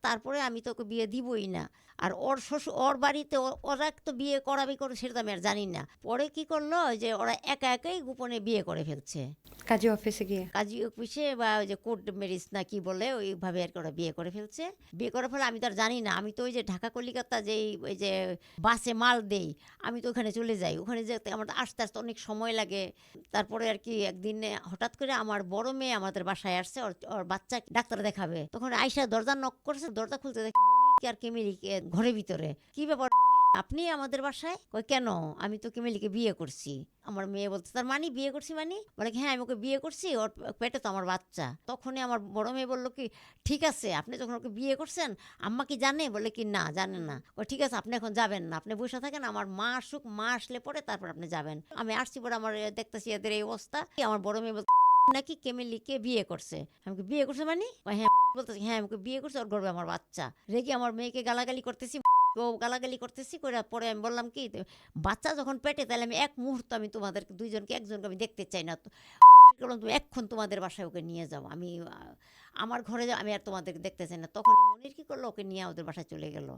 তারপরে আমি তো ওকে বিয়ে দিবই না। আর ওর ওর বাড়িতে ওরা তো বিয়ে করাবে করে সেটা তো আমি আর জানি না। পরে কি করলো ওই যে ওরা একা একাই গোপনে বিয়ে করে ফেলছে। কাজী অফিসে গিয়ে? কাজী অফিসে বা ওই যে কোর্ট ম্যারেজ না কি বলে ওইভাবে আর কি ওরা বিয়ে করে ফেলছে। বিয়ে করার ফলে আমি তো আর জানি না। আমি তো ওই যে ঢাকা কলিকাতা যেই ওই যে বাসে মাল দেই, আমি তো ওখানে চলে যাই। ওখানে যেতে আমার তো আসতে, আসতে অনেক সময় লাগে। তারপরে আর কি একদিন হঠাৎ করে আমার বড় মেয়ে আমাদের বাসায় আসছে। ওর ওর বাচ্চা ডাক্তার দেখাবে। তখন আইসা দরজা নক করেছে। দরজা খুলতে দেখি মনিরকে আর কেমিলিকে ঘরের ভিতরে। কি ব্যাপার আপনি আমাদের বাসায়? কই কেন? আমি তো কেমিলিকে বিয়ে করছি। আমার মেয়ে বলছে, "তার মানে বিয়ে করছি মানে?" বলে, "হ্যাঁ, আমি ওকে বিয়ে করছি। ওর পেটে তো আমার বাচ্চা।" তখনই আমার বড় মেয়ে বলল কি, "ঠিক আছে, আপনি যখন ওকে বিয়ে করছেন, আম্মা কি জানে?" বলে কি, "না, জানে না।" ও ঠিক আছে, আপনি এখন যাবেন না। আপনি বইসা থাকেন। আমার মা আসুক, মা আসলে পরে তারপর আপনি যাবেন। আমি আসছি পরে আমার দেখতেছি এদের এই অবস্থা। আমার বড় মেয়ে বলছে নাকি কেমিলিকে বিয়ে করছে। আমি কি বিয়ে করছে মানে? কয়, "হ্যাঁ।" বলতেছি, "হ্যাঁ, আমাকে বিয়ে করছে। ওর গর্ভে আমার বাচ্চা।" রেগে আমার মেয়েকে গালাগালি করতেছি। ও গালাগালি করতেছি করে পরে আমি বললাম কি, বাচ্চা যখন পেটে তাহলে আমি এক মুহূর্ত আমি তোমাদের দুইজনকে একজনকে আমি দেখতে চাই না। তো বললাম, তুমি এক্ষণ তোমাদের বাসায় ওকে নিয়ে যাও। আমি আমার ঘরে যাও, আমি আর তোমাদেরকে দেখতে চাই না। তখন মনির কি করলো, ওকে নিয়ে ওদের বাসায় চলে গেল।